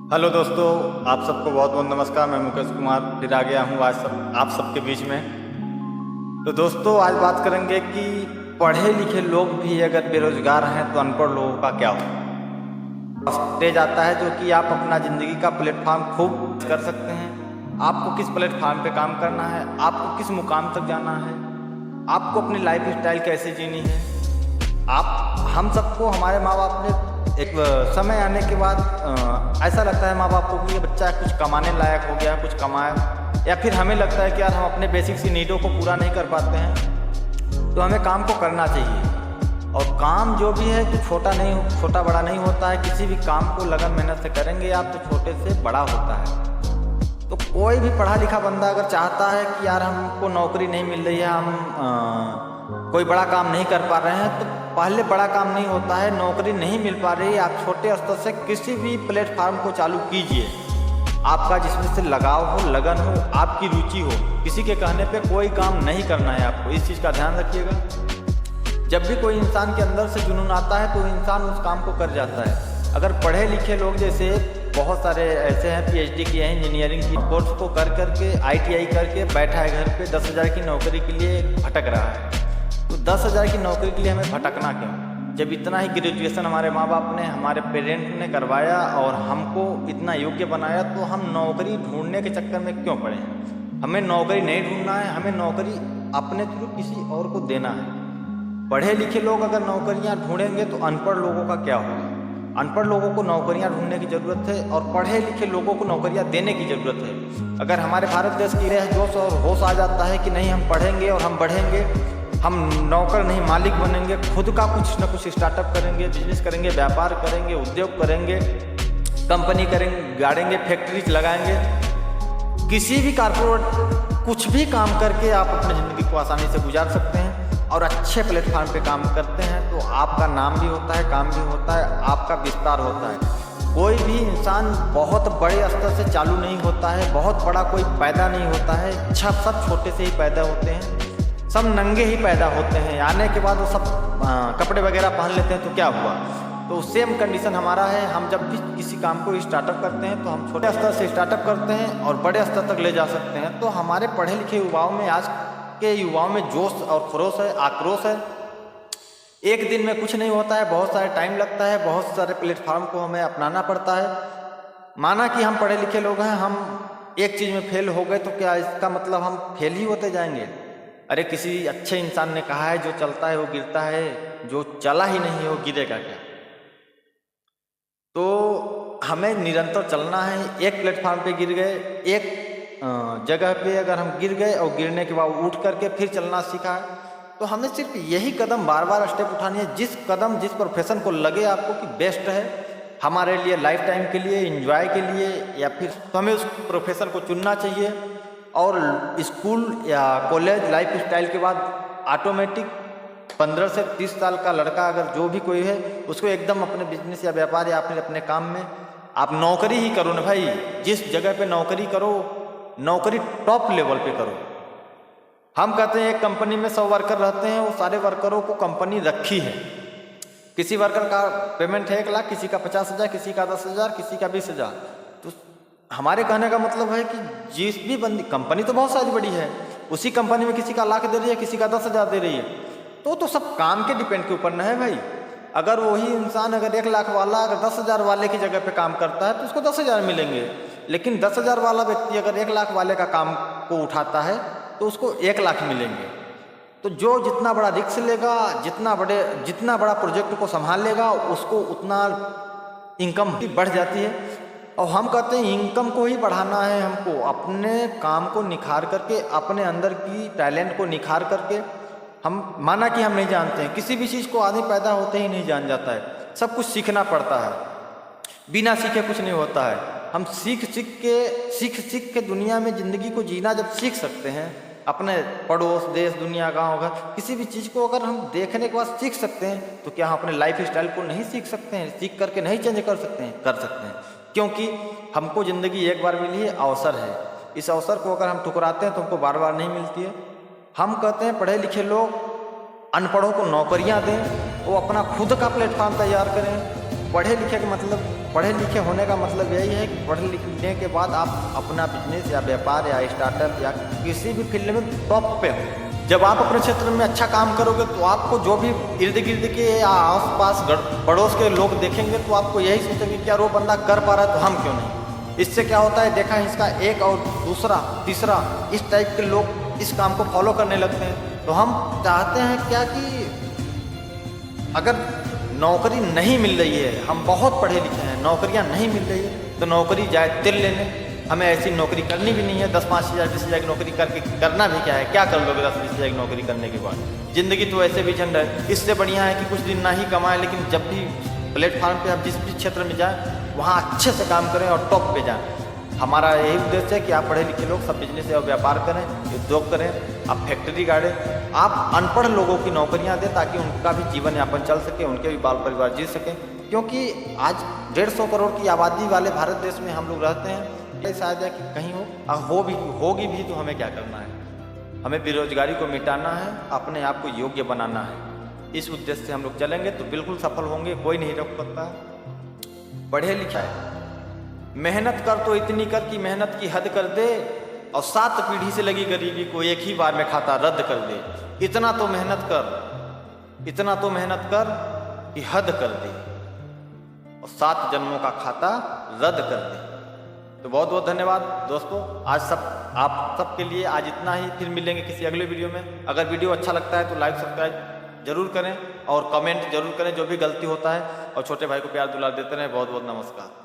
Hello दोस्तों, आप सबको बहुत बहुत नमस्कार। मैं मुकेश कुमार फिर आ गया हूँ आज आप सबके बीच में। तो दोस्तों, आज बात करेंगे कि पढ़े लिखे लोग भी अगर बेरोजगार हैं तो अनपढ़ लोगों का क्या हो। स्टेज आता है जो कि आप अपना ज़िंदगी का प्लेटफॉर्म खूब कर सकते हैं। आपको किस प्लेटफॉर्म पे काम करना है, आपको किस मुकाम तक जाना है, आपको अपनी लाइफ स्टाइल कैसे जीनी है। हम सबको हमारे माँ बाप ने एक समय आने के बाद ऐसा लगता है माँ बाप को कि ये बच्चा कुछ कमाने लायक हो गया, कुछ कमाए, या फिर हमें लगता है कि यार हम अपने बेसिक सी नीडों को पूरा नहीं कर पाते हैं, तो हमें काम को करना चाहिए। और काम जो भी है तो छोटा बड़ा नहीं होता है। किसी भी काम को लगन मेहनत से करेंगे आप तो छोटे से बड़ा होता है। तो कोई भी पढ़ा लिखा बंदा अगर चाहता है कि यार हमको नौकरी नहीं मिल रही है, हम कोई बड़ा काम नहीं कर पा रहे हैं, तो पहले बड़ा काम नहीं होता है। नौकरी नहीं मिल पा रही है, आप छोटे स्तर से किसी भी प्लेटफार्म को चालू कीजिए। आपका जिसमें से लगाव हो, लगन हो, आपकी रुचि हो। किसी के कहने पे कोई काम नहीं करना है आपको, इस चीज़ का ध्यान रखिएगा। जब भी कोई इंसान के अंदर से जुनून आता है तो इंसान उस काम को कर जाता है। अगर पढ़े लिखे लोग, जैसे बहुत सारे ऐसे हैं PhD किए हैं, इंजीनियरिंग की कोर्स को कर करके ITI करके बैठा है घर पे, 10,000 की नौकरी के लिए भटक रहा है। तो 10,000 की नौकरी के लिए हमें भटकना क्यों, जब इतना ही ग्रेजुएशन हमारे माँ बाप ने, हमारे पेरेंट ने करवाया और हमको इतना योग्य बनाया, तो हम नौकरी ढूंढने के चक्कर में क्यों पड़े हैं। हमें नौकरी नहीं ढूंढना है, हमें नौकरी अपने थ्रू किसी और को देना है। पढ़े लिखे लोग अगर नौकरियां ढूंढेंगे तो अनपढ़ लोगों का क्या होगा। अनपढ़ लोगों को नौकरियां ढूंढने की ज़रूरत है और पढ़े लिखे लोगों को नौकरियां देने की ज़रूरत है। अगर हमारे भारत देश की रह जोश और होश आ जाता है कि नहीं, हम पढ़ेंगे और हम बढ़ेंगे, हम नौकर नहीं मालिक बनेंगे, खुद का कुछ न कुछ स्टार्टअप करेंगे, बिजनेस करेंगे, व्यापार करेंगे, उद्योग करेंगे, कंपनी करेंगे, गाड़ेंगे, फैक्ट्रीज लगाएंगे, किसी भी कारपोरेट कुछ भी काम करके आप अपनी ज़िंदगी को आसानी से गुजार सकते हैं और अच्छे प्लेटफॉर्म पे काम करते हैं, तो आपका नाम भी होता है, काम भी होता है, आपका विस्तार होता है। कोई भी इंसान बहुत बड़े स्तर से चालू नहीं होता है, बहुत बड़ा कोई पैदा नहीं होता है। सब छोटे से ही पैदा होते हैं, सब नंगे ही पैदा होते हैं। आने के बाद वो सब कपड़े वगैरह पहन लेते हैं तो क्या हुआ। तो सेम कंडीशन हमारा है। हम जब भी किसी काम को स्टार्टअप करते हैं तो हम छोटे स्तर से स्टार्टअप करते हैं और बड़े स्तर तक ले जा सकते हैं। तो हमारे पढ़े लिखे युवाओं में, आज के युवाओं में जोश और खरोश है, आक्रोश है। एक दिन में कुछ नहीं होता है, बहुत सारे टाइम लगता है, बहुत सारे प्लेटफॉर्म को हमें अपनाना पड़ता है। माना कि हम पढ़े लिखे लोग हैं, हम एक चीज़ में फेल हो गए तो क्या इसका मतलब हम फेल ही होते जाएंगे। अरे किसी अच्छे इंसान ने कहा है, जो चलता है वो गिरता है, जो चला ही नहीं है वो गिरेगा क्या। तो हमें निरंतर चलना है। एक प्लेटफॉर्म पे गिर गए, एक जगह पे अगर हम गिर गए और गिरने के बाद उठ करके फिर चलना सीखा है, तो हमें सिर्फ यही कदम बार बार स्टेप उठानी है। जिस कदम जिस प्रोफेशन को लगे आपको कि बेस्ट है हमारे लिए, लाइफ टाइम के लिए, एंजॉय के लिए, या फिर तो हमें उस प्रोफेशन को चुनना चाहिए। और स्कूल या कॉलेज लाइफ स्टाइल के बाद ऑटोमेटिक 15 से 30 साल का लड़का अगर जो भी कोई है, उसको एकदम अपने बिजनेस या व्यापार या अपने काम में आप नौकरी ही करो ना भाई। जिस जगह पे नौकरी करो, नौकरी टॉप लेवल पे करो। हम कहते हैं एक कंपनी में 100 वर्कर रहते हैं, वो सारे वर्करों को कंपनी रखी है। किसी वर्कर का पेमेंट है 1 लाख, किसी का 50,000, किसी का 10,000, किसी का 20,000। तो हमारे कहने का मतलब है कि जिस भी बंदी, कंपनी तो बहुत सारी बड़ी है, उसी कंपनी में किसी का 1 लाख दे रही है, किसी का 10,000 दे रही है, तो सब काम के डिपेंड के ऊपर न है भाई। अगर वही इंसान अगर 1 लाख वाला अगर 10,000 वाले की जगह पे काम करता है तो उसको 10,000 मिलेंगे। लेकिन 10,000 वाला व्यक्ति अगर 1 लाख वाले का काम को उठाता है तो उसको 1 लाख मिलेंगे। तो जो जितना बड़ा रिस्क लेगा, जितना बड़ा प्रोजेक्ट को संभाल लेगा, उसको उतना इनकम बढ़ जाती है। और हम कहते हैं इनकम को ही बढ़ाना है हमको, अपने काम को निखार करके, अपने अंदर की टैलेंट को निखार करके। हम माना कि हम नहीं जानते हैं, किसी भी चीज़ को आदमी पैदा होते ही नहीं जान जाता है, सब कुछ सीखना पड़ता है। बिना सीखे कुछ नहीं होता है। हम सीख सीख के दुनिया में ज़िंदगी को जीना जब सीख सकते हैं, अपने पड़ोस, देश, दुनिया, गांव, घर, किसी भी चीज़ को अगर हम देखने के बाद सीख सकते हैं, तो क्या हम अपने लाइफ स्टाइल को नहीं सीख सकते हैं? सीख करके नहीं चेंज कर सकते हैं? कर सकते हैं, क्योंकि हमको ज़िंदगी एक बार मिली है, अवसर है। इस अवसर को अगर हम ठुकराते हैं तो हमको बार बार नहीं मिलती है। हम कहते हैं पढ़े लिखे लोग अनपढ़ों को नौकरियां दें, वो अपना खुद का प्लेटफॉर्म तैयार करें, पढ़े लिखे का मतलब, पढ़े लिखे होने का मतलब यही है कि पढ़े लिखने के बाद आप अपना बिजनेस या व्यापार या स्टार्टअप या किसी भी फील्ड में टॉप पे हो। जब आप अपने क्षेत्र में अच्छा काम करोगे तो आपको जो भी इर्द गिर्द के या आस पास पड़ोस के लोग देखेंगे तो आपको यही सोचेंगे कि यार वो बंदा कर पा रहा है तो हम क्यों नहीं। इससे क्या होता है, देखा है इसका एक और दूसरा तीसरा इस टाइप के लोग इस काम को फॉलो करने लगते हैं। तो हम चाहते हैं क्या कि अगर नौकरी नहीं मिल रही है, हम बहुत पढ़े लिखे हैं, नौकरियां नहीं मिल रही है तो नौकरी जाए तिल लेने। हमें ऐसी नौकरी करनी भी नहीं है। 10-5 हज़ार 20 हज़ार की नौकरी करके करना भी क्या है, क्या कर लोगे 10-20 हज़ार की नौकरी करने के बाद? ज़िंदगी तो ऐसे भी झंड है। इससे बढ़िया है कि कुछ दिन ना ही कमाएं, लेकिन जब भी प्लेटफार्म पे आप जिस भी क्षेत्र में जाएं वहाँ अच्छे से काम करें और टॉप पे जाएं। हमारा यही उद्देश्य है कि आप पढ़े लिखे लोग सब बिजनेस और व्यापार करें, उद्योग करें, आप फैक्ट्री गाड़ें, आप अनपढ़ लोगों की नौकरियां दें ताकि उनका भी जीवन यापन चल सके, उनके भी बाल परिवार जी सकें। क्योंकि आज 150 करोड़ की आबादी वाले भारत देश में हम लोग रहते हैं। ये शायद है कि कहीं होगी भी तो हमें क्या करना है? हमें बेरोजगारी को मिटाना है, अपने आप को योग्य बनाना है। इस उद्देश्य से हम लोग चलेंगे तो बिल्कुल सफल होंगे, कोई नहीं रोक सकता। पढ़े लिखा है, मेहनत कर तो इतनी कर कि मेहनत की हद कर दे, और 7 पीढ़ी से लगी गरीबी को एक ही बार में खाता रद्द कर दे। इतना तो मेहनत कर कि हद कर दे, और 7 जन्मों का खाता रद्द कर दे। तो बहुत बहुत धन्यवाद दोस्तों, आज आप सबके लिए आज इतना ही। फिर मिलेंगे किसी अगले वीडियो में। अगर वीडियो अच्छा लगता है तो लाइक सब्सक्राइब जरूर करें और कमेंट जरूर करें जो भी गलती होता है, और छोटे भाई को प्यार दुलार देते रहें। बहुत बहुत नमस्कार।